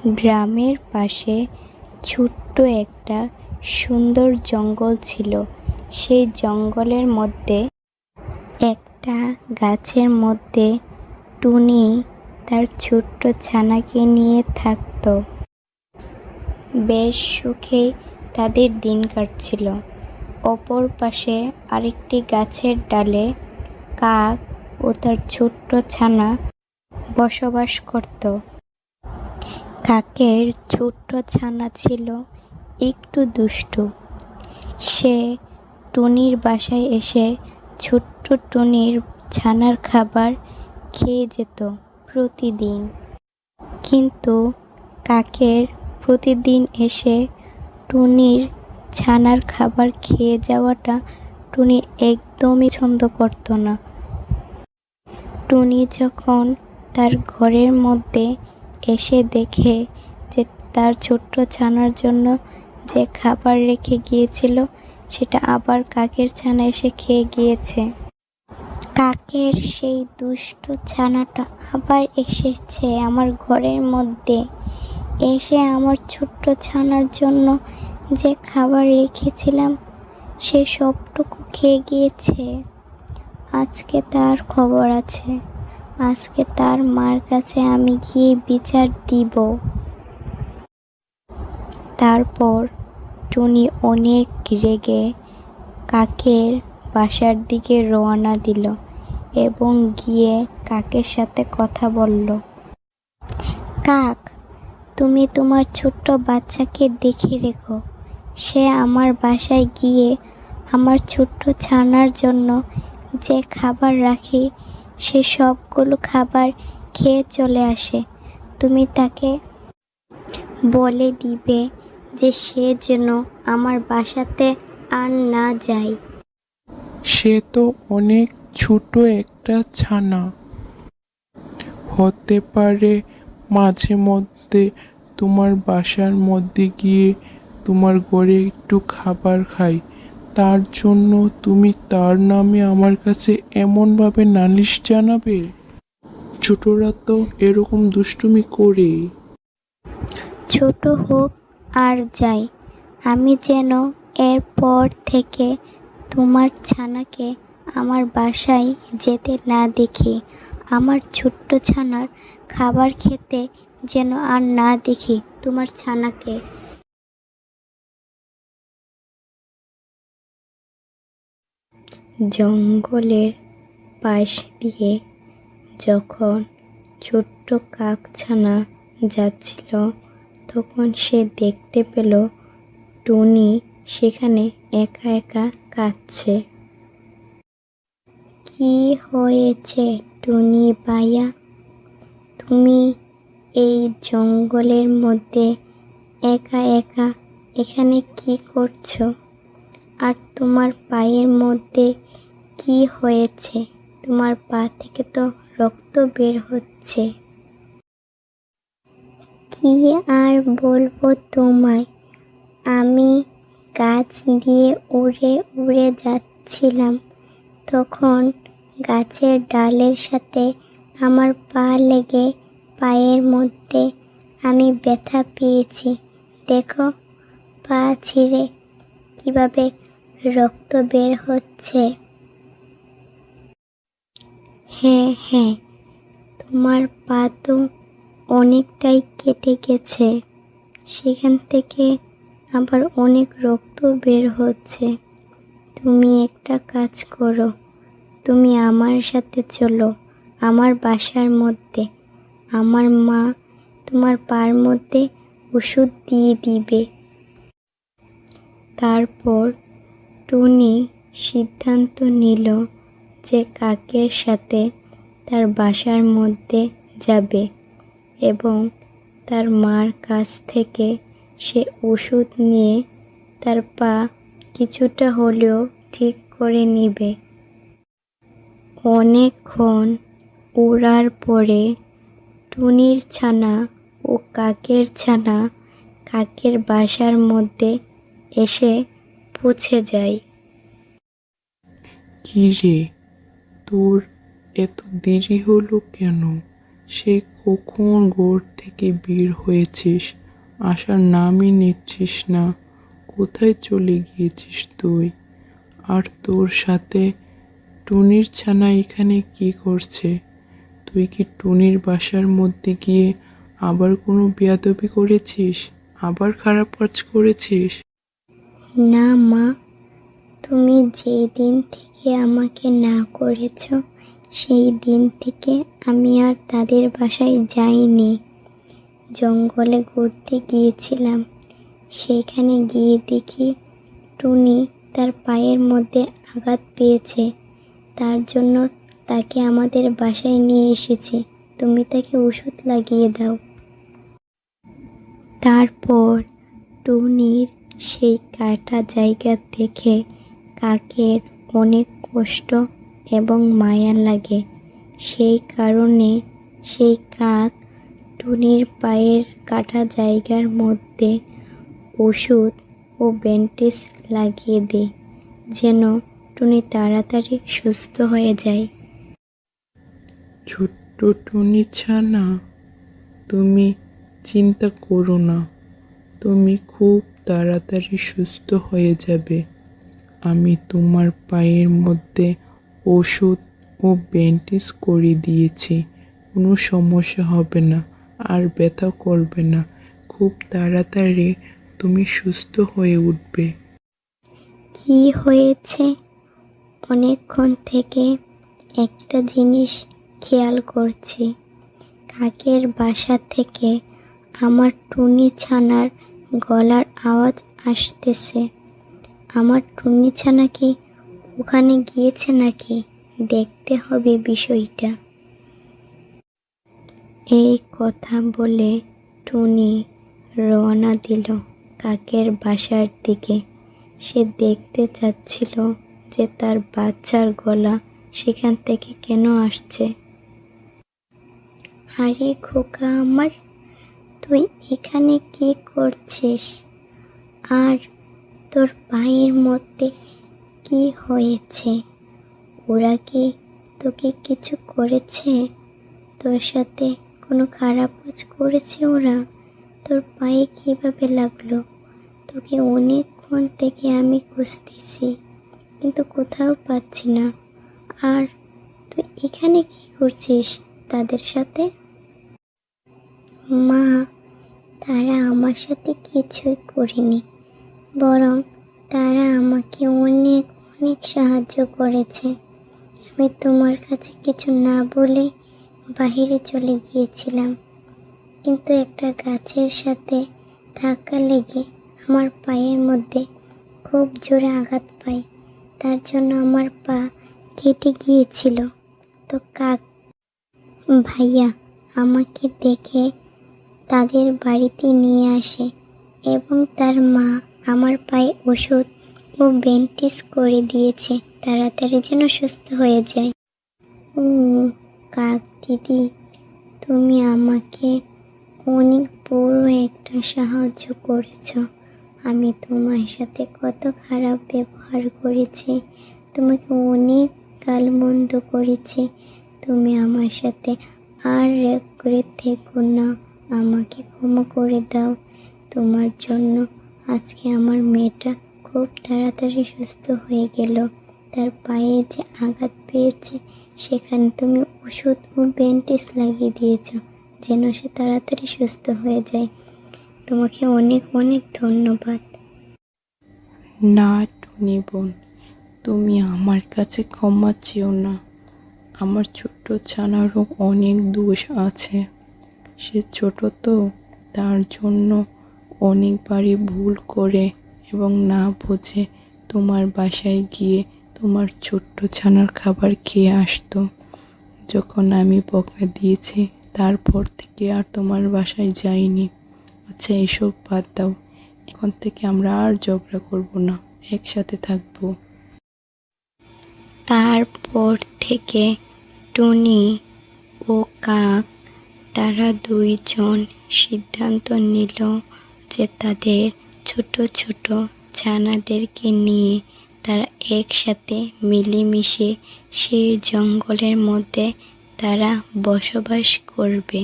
গ্রামের পাশে ছোট্ট একটা সুন্দর জঙ্গল ছিল। সেই জঙ্গলের মধ্যে একটা গাছের মধ্যে টুনি তার ছোট্ট ছানাকে নিয়ে থাকত। বেশ সুখে তাদের দিন কাটছিল। অপর পাশে আরেকটি গাছের ডালে কাক ও তার ছোট্ট ছানা বসবাস করত। কাকের ছোট্ট ছানা ছিল একটু দুষ্টু। সে টুনির বাসায় এসে ছোট্ট টুনির ছানার খাবার খেয়ে যেত প্রতিদিন। কিন্তু কাকের প্রতিদিন এসে টুনির ছানার খাবার খেয়ে যাওয়াটা টুনি একদমই পছন্দ করত না। টুনি যখন তার ঘরের মধ্যে এসে দেখে যে তার ছোট্ট ছানার জন্য যে খাবার রেখে গিয়েছিল সেটা আবার কাকের ছানা এসে খেয়ে গিয়েছে। কাকের সেই দুষ্ট ছানাটা আবার এসেছে আমার ঘরের মধ্যে, এসে আমার ছোট্ট ছানার জন্য যে খাবার রেখেছিলাম সে সবটুকু খেয়ে গিয়েছে। আজকে তার খবর আছে, আজকে তার মার কাছে আমি গিয়ে বিচার দিব। তারপর টুনি অনেক রেগে কাকের বাসার দিকে রওনা দিল এবং গিয়ে কাকের সাথে কথা বলল। কাক, তুমি তোমার ছোট্ট বাচ্চাকে দেখে রেখো। সে আমার বাসায় গিয়ে আমার ছোট্ট ছানার জন্য যে খাবার রাখি সে সবগুলো খাবার খেয়ে চলে আসে। তুমি তাকে বলে দিবে যে সে যেন আমার বাসাতে আর না যায়। সে তো অনেক ছোট একটা ছানা, হতে পারে মাঝে মধ্যে তোমার বাসার মধ্যে গিয়ে তোমার ঘরে একটু খাবার খাই, তার জন্য তুমি তার নামে আমার কাছে এমনভাবে নালিশ জানাবে? ছোটরা তো এরকম দুষ্টুমি করে। ছোট হোক আর যাই, আমি যেন এরপর থেকে তোমার ছানাকে আমার বাসায় যেতে না দেখি, আমার ছোট্ট ছানার খাবার খেতে যেন আর না দেখি তোমার ছানাকে। জঙ্গলের পাশ দিয়ে যখন ছোট্ট কাকছানা যাচ্ছিল তখন সে দেখতে পেল টুনি সেখানে একা একা কাঁদছে। কি হয়েছে টুনি ভাইয়া, তুমি এই জঙ্গলের মধ্যে একা একা এখানে কি করছো? আর তোমার পায়ের মধ্যে কি হয়েছে? তোমার পা থেকে তো রক্ত বের হচ্ছে। কি আর বলবো তোমায়, আমি গাছ দিয়ে উড়ে উড়ে যাচ্ছিলাম, তখন গাছের ডালের সাথে আমার পা লেগে পায়ের মধ্যে আমি ব্যথা পেয়েছি। দেখো পা ছিঁড়ে কিভাবে রক্ত বের হচ্ছে। হ্যাঁ হ্যাঁ, তোমার পা তো অনেকটাই কেটে গেছে, সেখান থেকে আবার অনেক রক্ত বের হচ্ছে। তুমি একটা কাজ করো, তুমি আমার সাথে চলো আমার বাসার মধ্যে, আমার মা তোমার পার মধ্যে ওষুধ দিয়ে দিবে। তারপর টুনি সিদ্ধান্ত নিল যে কাকের সাথে তার বাসার মধ্যে যাবে এবং তার মার কাছ থেকে সে ওষুধ নিয়ে তার পা কিছুটা হলেও ঠিক করে নেবে। অনেকক্ষণ উড়ার পরে টুনির ছানা ও কাকের ছানা কাকের বাসার মধ্যে এসে পৌঁছে যায়। কি রে, তোর এত দেরি হলো কেন? সে কখন ঘর থেকে বের হয়েছিস, আসার নামই নিচ্ছিস না। কোথায় চলে গিয়েছিস তুই? আর তোর সাথে টুনির ছানা এখানে কি করছে? তুই কি টুনির বাসার মধ্যে গিয়ে আবার কোনো বেয়াদবি করেছিস? আবার খারাপ কাজ করেছিস? না মা, তুমি যেই দিন থেকে আমাকে না করেছো সেই দিন থেকে আমি আর তাদের বাসায় যাইনি। জঙ্গলে ঘুরতে গিয়েছিলাম, সেখানে গিয়ে দেখি টুনি তার পায়ের মধ্যে আঘাত পেয়েছে। তার জন্য তাকে আমাদের বাসায় নিয়ে এসেছি। তুমি তাকে ওষুধ লাগিয়ে দাও। তারপর টুনির সেই কাটা জায়গা দেখে কাকের অনেক কষ্ট এবং মায়া লাগে। সেই কারণে সেই কাক টুনির পায়ের কাটা জায়গার মধ্যে ওষুধ ও ব্যান্ডেজ লাগিয়ে দেয়, যেন টুনি তাড়াতাড়ি সুস্থ হয়ে যায়। ছোট্ট টুনি ছানা, তুমি চিন্তা করো না, তুমি খুব তাড়াতাড়ি সুস্থ হয়ে যাবে। আমি তোমার পায়ের মধ্যে ওষুধ ও ব্যান্ডেজ করে দিয়েছি। কোনো সমস্যা হবে না, আর ব্যথা করবে না। খুব তাড়াতাড়ি তুমি সুস্থ হয়ে উঠবে। কি হয়েছে? অনেকক্ষণ থেকে একটা জিনিস খেয়াল করছি। কাকের বাসা থেকে আমার টুনি ছানার গলার আওয়াজ আসতেছে। আমার টুনি ছানা কি ওখানে গিয়েছে নাকি? দেখতে হবে বিষয়টা। এই কথা বলে টুনি রওনা দিল কাকের বাসার দিকে। সে দেখতে চাচ্ছিল যে তার বাচ্চার গলা সেখান থেকে কেন আসছে। আরে খোকা আমার, তুই এখানে কি করছিস? আর তোর পায়ের মধ্যে কি হয়েছে? ওরা কি তোকে কিছু করেছে? তোর সাথে কোনো খারাপ কাজ করেছে ওরা? তোর পায়ে কিভাবে লাগলো? তোকে অনেকক্ষণ থেকে আমি খুঁজতেছি, কিন্তু কোথাও পাচ্ছি না। আর তুই এখানে কি করছিস তাদের সাথে? মা, তারা আমার সাথে কিছুই করেনি, বরং তারা আমাকে অনেক অনেক সাহায্য করেছে। আমি তোমার কাছে কিছু না বলে বাইরে চলে গিয়েছিলাম, কিন্তু একটা গাছের সাথে ধাক্কা লেগে আমার পায়ের মধ্যে খুব জোরে আঘাত পাই। তার জন্য আমার পা কেটে গিয়েছিল। তো কাক ভাইয়া আমাকে দেখে তাদের বাড়িতে নিয়ে আসে এবং তার মা আমার পায়ে ওষুধ ও ব্যান্ডেজ করে দিয়েছে, তাড়াতাড়ি যেন সুস্থ হয়ে যায়। ও কাক দিদি, তুমি আমাকে অনেক বড় একটা সাহায্য করেছো। আমি তোমার সাথে কত খারাপ ব্যবহার করেছি, তোমাকে অনেক গালমন্দ করেছি। তুমি আমার সাথে আর রাগ করে থেকো না, আমাকে ক্ষমা করে দাও। তোমার জন্য আজকে আমার মেয়েটা খুব তাড়াতাড়ি সুস্থ হয়ে গেল। তার পায়ে যে আঘাত পেয়েছে সেখানে তুমি ওষুধ ও ব্যান্ডেজ লাগিয়ে দিয়েছো, যেন সে তাড়াতাড়ি সুস্থ হয়ে যায়। তোমাকে অনেক অনেক ধন্যবাদ। না টুনি বোন, তুমি আমার কাছে ক্ষমা চেও না। আমার ছোট্ট ছানারও অনেক দোষ আছে। সে ছোট তো, তার জন্য অনেকবারই ভুল করে এবং না বুঝে তোমার বাসায় গিয়ে তোমার ছোট্ট ছানার খাবার খেয়ে আসতো। যখন আমি বকা দিয়েছি তারপর থেকে আর তোমার বাসায় যাইনি। আচ্ছা, এসব বাদ দাও, এখন থেকে আমরা আর ঝগড়া করব না, একসাথে থাকবো। তারপর থেকে টুনি ও কাক তারা দুইজন সিদ্ধান্ত নিল যে তাদের ছোট ছোট ছানাদেরকে নিয়ে তারা একসাথে মিলেমিশে সেই জঙ্গলের মধ্যে তারা বসবাস করবে।